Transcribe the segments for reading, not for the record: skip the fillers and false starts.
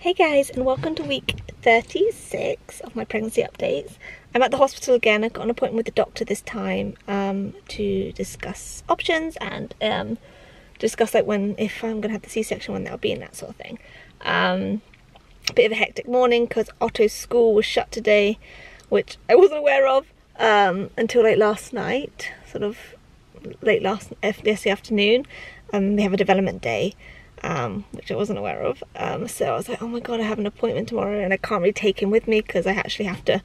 Hey guys, and welcome to week 36 of my pregnancy updates. I'm at the hospital again. I've got an appointment with the doctor this time to discuss options and discuss like if I'm going to have the C-section, when that'll be, and that sort of thing. A bit of a hectic morning because Otto's school was shut today, which I wasn't aware of until like last night, sort of late yesterday afternoon. They have a development day. Which I wasn't aware of, so I was like, oh my god, I have an appointment tomorrow and I can't really take him with me because I actually have to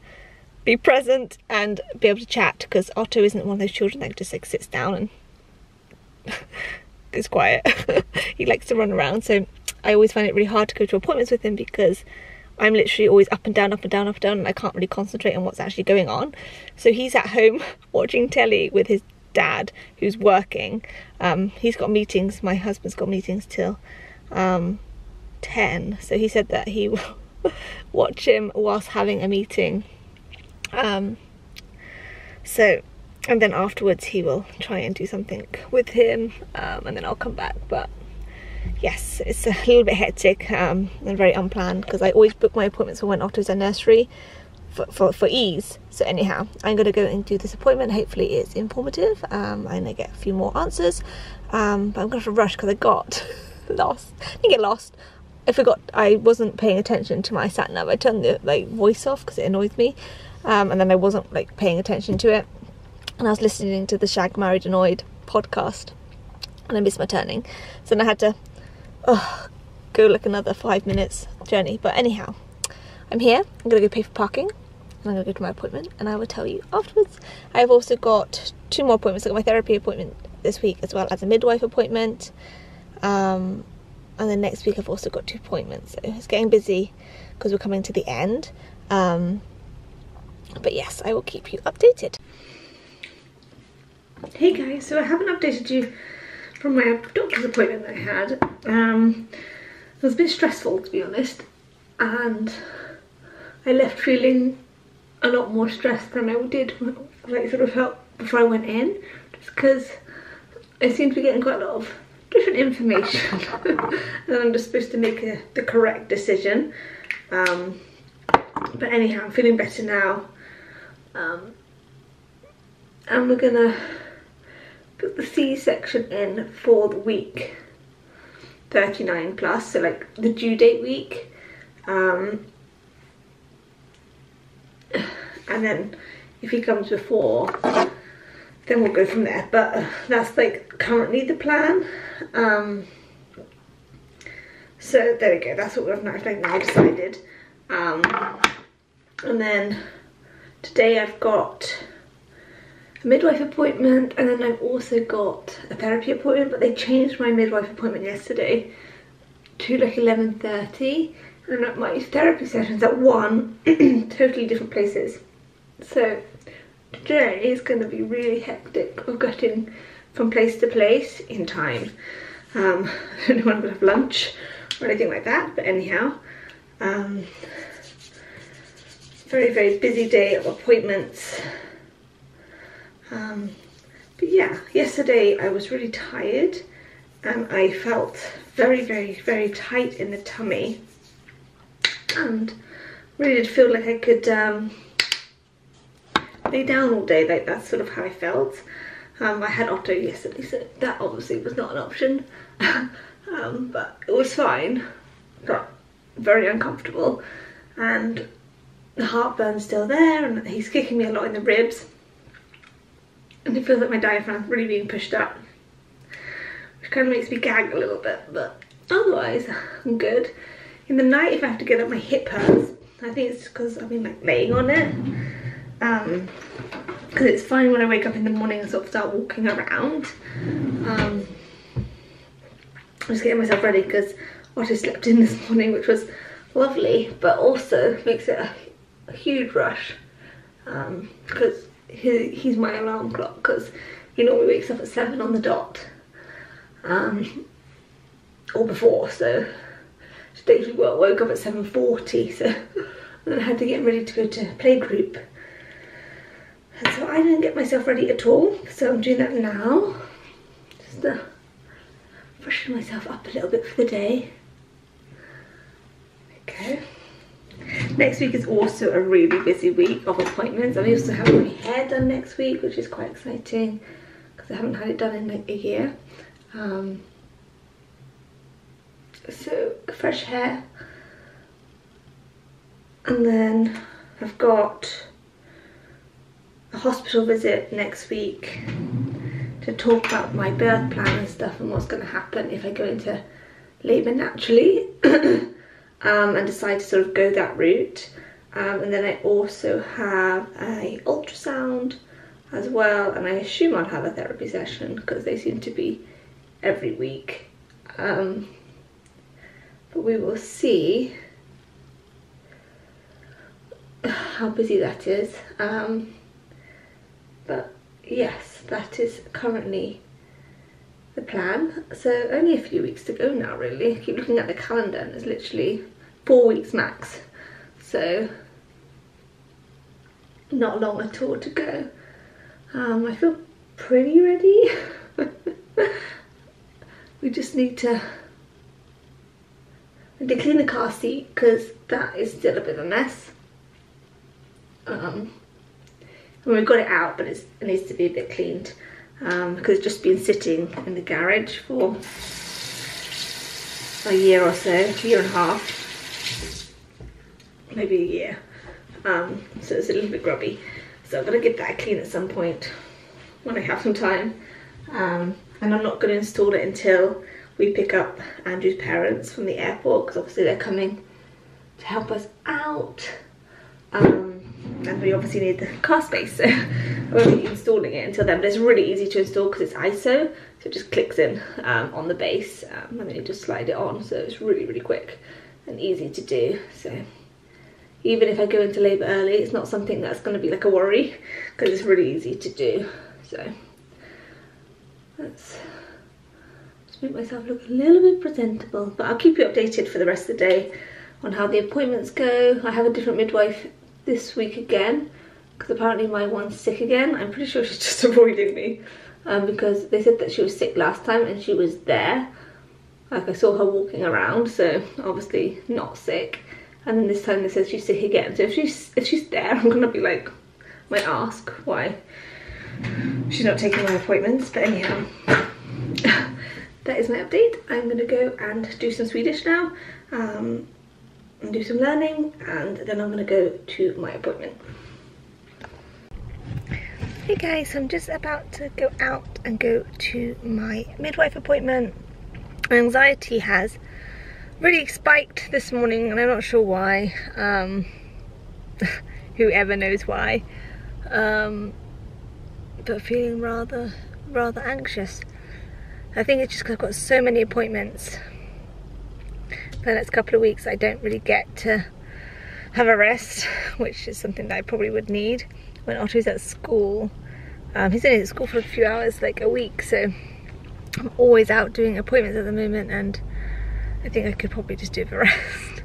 be present and be able to chat, because Otto isn't one of those children that just like sits down and is quiet. He likes to run around, so I always find it really hard to go to appointments with him because I'm literally always up and down, up and down, up and down, and I can't really concentrate on what's actually going on. So he's at home watching telly with his dad who's working. He's got meetings, my husband's got meetings till 10, so he said that he will watch him whilst having a meeting, and then afterwards he will try and do something with him, and then I'll come back. But yes, it's a little bit hectic and very unplanned because I always book my appointments for when Otto's at nursery for ease. So anyhow, I'm gonna go and do this appointment. Hopefully it's informative and I get a few more answers, but I'm gonna have to rush because I got lost. I didn't get lost, I forgot, I wasn't paying attention to my sat nav. I turned the voice off because it annoys me, and then I wasn't paying attention to it, and I was listening to the Shag Married Annoyed podcast and I missed my turning, so then I had to go another 5 minutes journey. But anyhow, I'm here. I'm gonna go pay for parking and I'm gonna go to my appointment, and I will tell you afterwards. I've also got 2 more appointments. I got my therapy appointment this week as well as a midwife appointment, and then next week I've also got 2 appointments, so it's getting busy because we're coming to the end. But yes, I will keep you updated. Hey guys, so I haven't updated you from my doctor's appointment that I had. It was a bit stressful, to be honest, and I left feeling a lot more stressed than I did sort of felt before I went in, just because I seem to be getting quite a lot of different information and I'm just supposed to make the correct decision. But anyhow, I'm feeling better now, and we're gonna put the C-section in for the week 39 plus, so the due date week, and then if he comes before, then we'll go from there. But that's currently the plan. So there we go, that's what we've now decided. And then today I've got a midwife appointment, and then I've also got a therapy appointment, but they changed my midwife appointment yesterday to 11:30, and my therapy session's at 1, totally different places. So today is going to be really hectic of getting from place to place in time. I don't know when I'm going to have lunch or anything like that, but anyhow, very, very busy day of appointments. But yeah, yesterday I was really tired and I felt very, very, very tight in the tummy, and really did feel like I could lay down all day. That's sort of how I felt. I had Otto yesterday, so that obviously was not an option. But it was fine, but very uncomfortable, and the heartburn's still there, and he's kicking me a lot in the ribs, and it feels like my diaphragm's really being pushed up, which kind of makes me gag a little bit, but otherwise I'm good. In the night, if I have to get up, my hip hurts. I think it's because I've been laying on it, because it's fine when I wake up in the morning and sort of start walking around. I'm just getting myself ready because Otto slept in this morning, which was lovely, but also makes it a huge rush, because he's my alarm clock, because he normally wakes up at 7 on the dot, or before, so today we woke up at 7:40, so then I had to get ready to go to playgroup. And so I didn't get myself ready at all, so I'm doing that now, just freshen myself up a little bit for the day. go. Next week is also a really busy week of appointments. I also have my hair done next week, which is quite exciting because I haven't had it done in like a year. So fresh hair, and then I've got a hospital visit next week to talk about my birth plan and stuff and what's going to happen if I go into labour naturally and decide to sort of go that route. And then I also have a ultrasound as well, and I assume I'll have a therapy session because they seem to be every week. But we will see how busy that is. But yes, that is currently the plan. So only a few weeks to go now, really. I keep looking at the calendar and it's literally 4 weeks max. So not long at all to go. I feel pretty ready. We just need to clean the car seat because that is still a bit of a mess. And we've got it out, but it needs to be a bit cleaned because it's just been sitting in the garage for a year or so, a year and a half, maybe a year. So it's a little bit grubby. So I'm going to give that a clean at some point when I have some time. And I'm not going to install it until we pick up Andrew's parents from the airport, because obviously they're coming to help us out. And we obviously need the car space, so I won't be installing it until then. But it's really easy to install because it's ISO, so it just clicks in on the base, and then you just slide it on. So it's really, really quick and easy to do. So even if I go into labour early, it's not something that's going to be like a worry because it's really easy to do. So let's just make myself look a little bit presentable. But I'll keep you updated for the rest of the day on how the appointments go. I have a different midwife this week again because apparently my one's sick again. I'm pretty sure she's just avoiding me because they said that she was sick last time and she was there. Like I saw her walking around, so obviously not sick. And then this time they said she's sick again. So if she's there, I'm gonna be like, might ask why she's not taking my appointments. But anyhow, that is my update. I'm gonna go and do some Swedish now. And do some learning, and then I'm gonna go to my appointment. Hey guys, I'm just about to go out and go to my midwife appointment. My anxiety has really spiked this morning and I'm not sure why. Whoever knows why. But feeling rather anxious. I think it's just because I've got so many appointments. For the next couple of weeks I don't really get to have a rest, which is something that I probably would need when Otto's at school. He's only at school for a few hours, like a week, so I'm always out doing appointments at the moment, and I think I could probably just do the rest.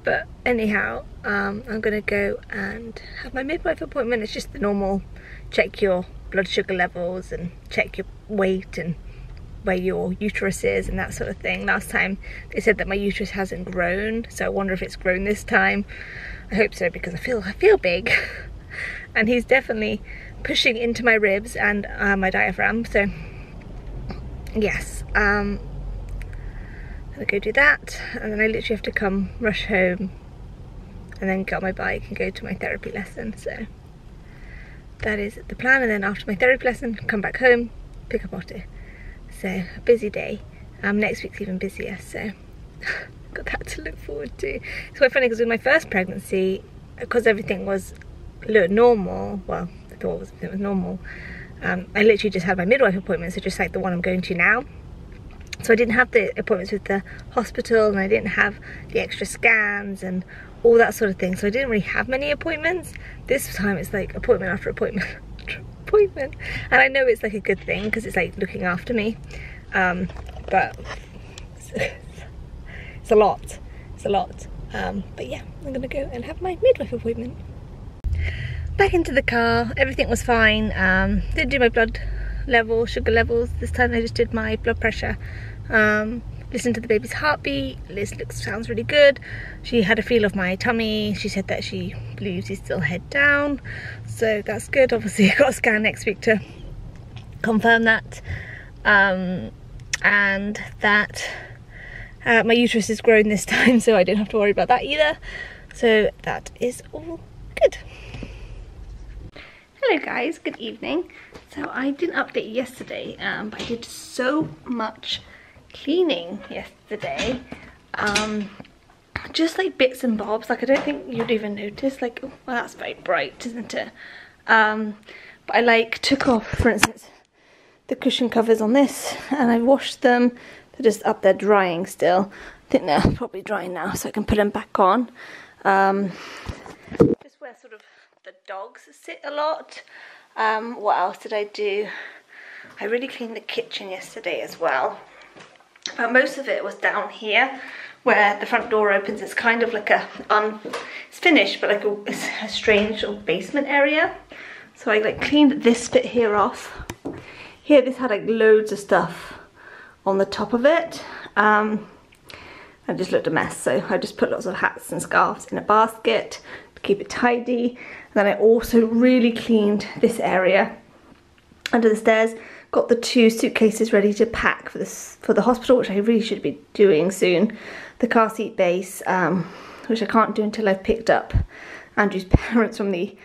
But anyhow, I'm gonna go and have my midwife appointment. It's just the normal, check your blood sugar levels and check your weight and where your uterus is and that sort of thing. Last time they said that my uterus hasn't grown, so I wonder if it's grown this time. I hope so, because I feel big. And he's definitely pushing into my ribs and my diaphragm, so yes, I'm gonna go do that, and then I literally have to rush home and then get on my bike and go to my therapy lesson. So that is the plan, and then after my therapy lesson, come back home, pick up Otto. So a busy day. Next week's even busier, so got that to look forward to. It's quite funny because with my first pregnancy, because everything was normal, well, I thought it was normal, I literally just had my midwife appointment, so just like the one I'm going to now. So I didn't have the appointments with the hospital, and I didn't have the extra scans and all that sort of thing, so I didn't really have many appointments. This time it's like appointment after appointment appointment, and I know it's like a good thing because it's like looking after me, but it's a lot, but yeah, I'm gonna go and have my midwife appointment. Back into the car, everything was fine. Didn't do my blood level, sugar levels this time. I just did my blood pressure. listened to the baby's heartbeat. Liz sounds really good. She had a feel of my tummy. She said that she believes he's still head down, so that's good. Obviously I've got a scan next week to confirm that, and that my uterus is grown this time, so I didn't have to worry about that either. So that is all good. Hello guys, good evening. So I didn't update yesterday, but I did so much cleaning yesterday. Just like bits and bobs, like I don't think you'd even notice, like, oh, well, that's very bright, isn't it? But I like took off, for instance, the cushion covers on this, and I washed them. They're just up there drying still. I think they're probably drying now, so I can put them back on. Just where sort of the dogs sit a lot. What else did I do? I really cleaned the kitchen yesterday as well. But most of it was down here where the front door opens. It's kind of like it's finished, but like it's a strange little basement area. So I like cleaned this bit here off. Here this had like loads of stuff on the top of it. It just looked a mess, so I just put lots of hats and scarves in a basket to keep it tidy. And then I also really cleaned this area under the stairs. Got the 2 suitcases ready to pack for the hospital, which I really should be doing soon. The car seat base, which I can't do until I've picked up Andrew's parents from the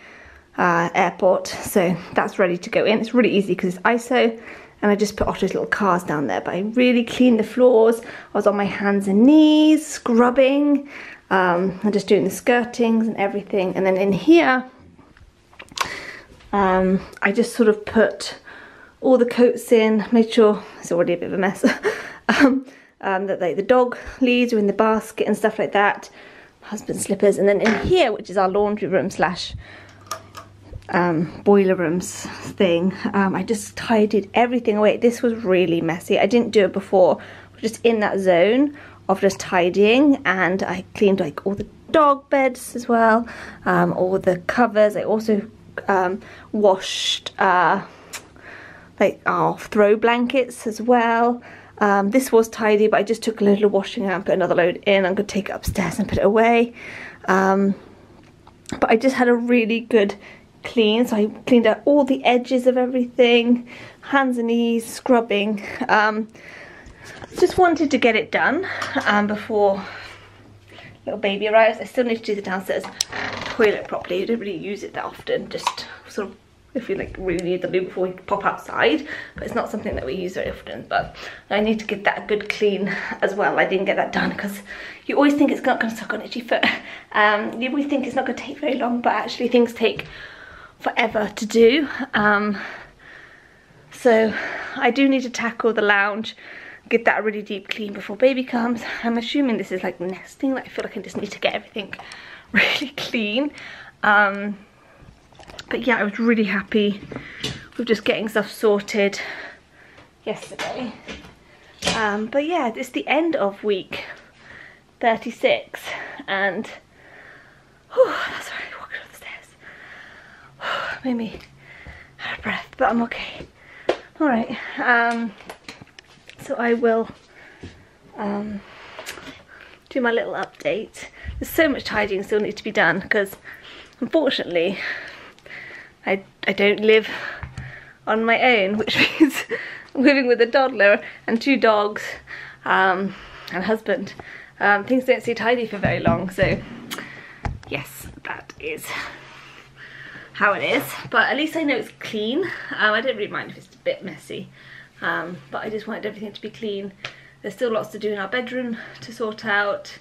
airport, so that's ready to go in. It's really easy because it's ISO, and I just put Otto's little cars down there. But I really cleaned the floors. I was on my hands and knees scrubbing, and just doing the skirtings and everything. And then in here, I just sort of put all the coats in, made sure it's already a bit of a mess, that like the dog leads are in the basket and stuff like that, husband's slippers. And then in here, which is our laundry room slash boiler rooms thing, I just tidied everything away. This was really messy. I didn't do it before. I was just in that zone of just tidying, and I cleaned like all the dog beds as well, all the covers. I also washed like our throw blankets as well. This was tidy, but I just took a little washing out and put another load in. I'm going to take it upstairs and put it away. But I just had a really good clean, so I cleaned out all the edges of everything, hands and knees, scrubbing. Just wanted to get it done before little baby arrives. I still need to do the downstairs toilet properly. I don't really use it that often, just sort of if you like really need to do before we pop outside, but it's not something that we use very often. But I need to give that a good clean as well. I didn't get that done because you always think it's not going to suck on itchy foot. You always think it's not going to take very long, but actually things take forever to do. So I do need to tackle the lounge, get that a really deep clean before baby comes. I'm assuming this is like nesting, like I feel like I just need to get everything really clean. But yeah, I was really happy with just getting stuff sorted yesterday. But yeah, it's the end of week 36, and sorry, walking up the stairs made me out of breath, but I'm okay. All right, so I will do my little update. There's so much tidying still needs to be done because unfortunately I don't live on my own, which means I'm living with a toddler and 2 dogs and a husband. Things don't stay tidy for very long, so yes, that is how it is. But at least I know it's clean. I don't really mind if it's a bit messy, but I just wanted everything to be clean. There's still lots to do in our bedroom to sort out.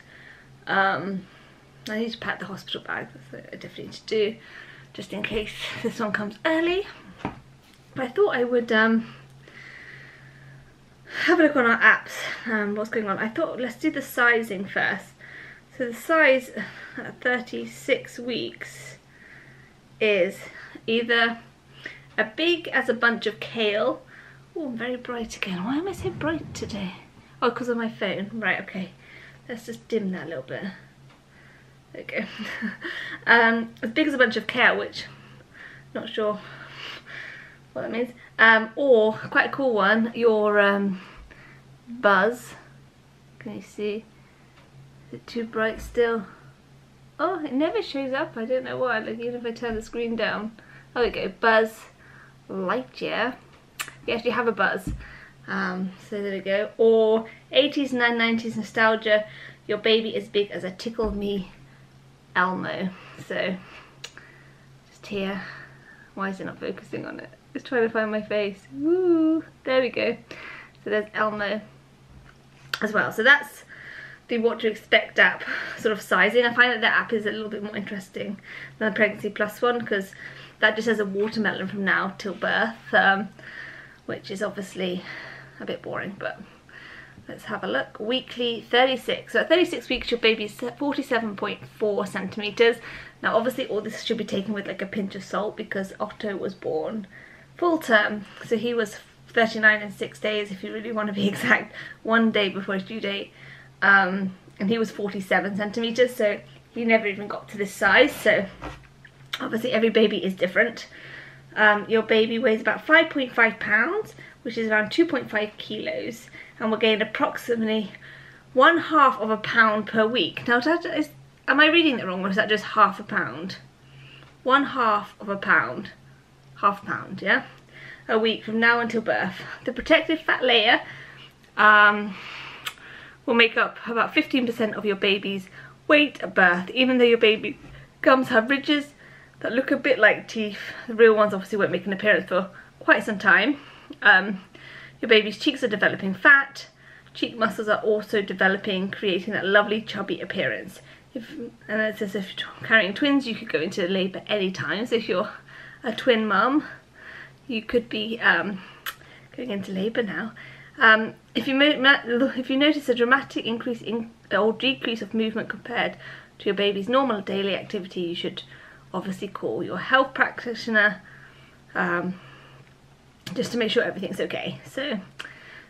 I need to pack the hospital bag, that's what I definitely need to do, just in case this one comes early. But I thought I would have a look on our apps, what's going on. I thought let's do the sizing first. So the size at 36 weeks is either a big as a bunch of kale. Oh, I'm very bright again. Why am I so bright today? Oh, because of my phone. Right, okay. Let's just dim that a little bit. There we go. As big as a bunch of kale, which not sure what that means. Or quite a cool one, your buzz. Can you see? Is it too bright still? Oh, it never shows up. I don't know why. Like, even if I turn the screen down. Oh, there we go. Buzz Lightyear. We actually have a Buzz. So there we go. Or 80s and 90s nostalgia. Your baby is big as a Tickle Me Elmo. So just here. Why is it not focusing on it? Just trying to find my face. Woo! There we go. So there's Elmo as well. So that's the What to Expect app sort of sizing. I find that the app is a little bit more interesting than the Pregnancy Plus one, because that just has a watermelon from now till birth, which is obviously a bit boring, but let's have a look. Weekly 36. So at 36 weeks your baby is 47.4 centimeters. Now obviously all this should be taken with like a pinch of salt, because Otto was born full term, so he was 39 and 6 days, if you really want to be exact, 1 day before his due date. And he was 47 centimeters, so he never even got to this size. So obviously every baby is different. Your baby weighs about 5.5 pounds, which is around 2.5 kilos, and we're getting approximately 1/2 of a pound per week. Now, am I reading that wrong, or is that just half a pound? 1/2 of a pound, half a pound, yeah, a week from now until birth. The protective fat layer will make up about 15% of your baby's weight at birth, even though your baby gums have ridges that look a bit like teeth. The real ones obviously won't make an appearance for quite some time. Your baby's cheeks are developing fat, cheek muscles are also developing, creating that lovely chubby appearance. And it says if you're carrying twins, you could go into labour any time. So if you're a twin mum, you could be going into labour now. If you notice a dramatic increase in or decrease of movement compared to your baby's normal daily activity, you should obviously call your health practitioner, just to make sure everything's okay. So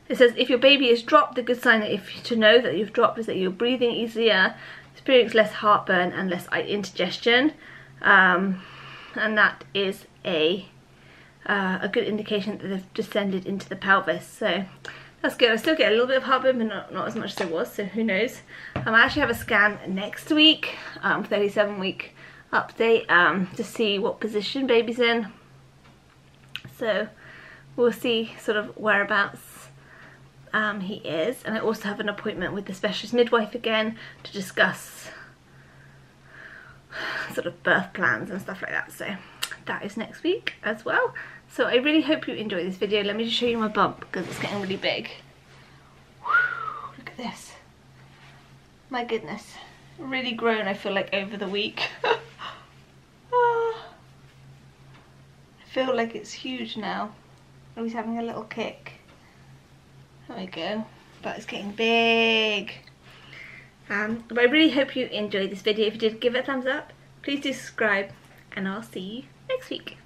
it says if your baby is dropped, the good sign to know that you've dropped is that you're breathing easier, experience less heartburn and less indigestion, and that is a good indication that they've descended into the pelvis. So that's good. I still get a little bit of heartburn, but not as much as it was, so who knows. I actually have a scan next week, 37-week update, to see what position baby's in. So we'll see sort of whereabouts he is. And I also have an appointment with the specialist midwife again to discuss sort of birth plans and stuff like that. So that is next week as well. So I really hope you enjoy this video. Let me just show you my bump, because it's getting really big. Whew, look at this. My goodness. Really grown, I feel like, over the week. I feel like it's huge now. Oh, he's having a little kick. There we go. But it's getting big. But I really hope you enjoyed this video. If you did, give it a thumbs up. Please do subscribe, and I'll see you next week.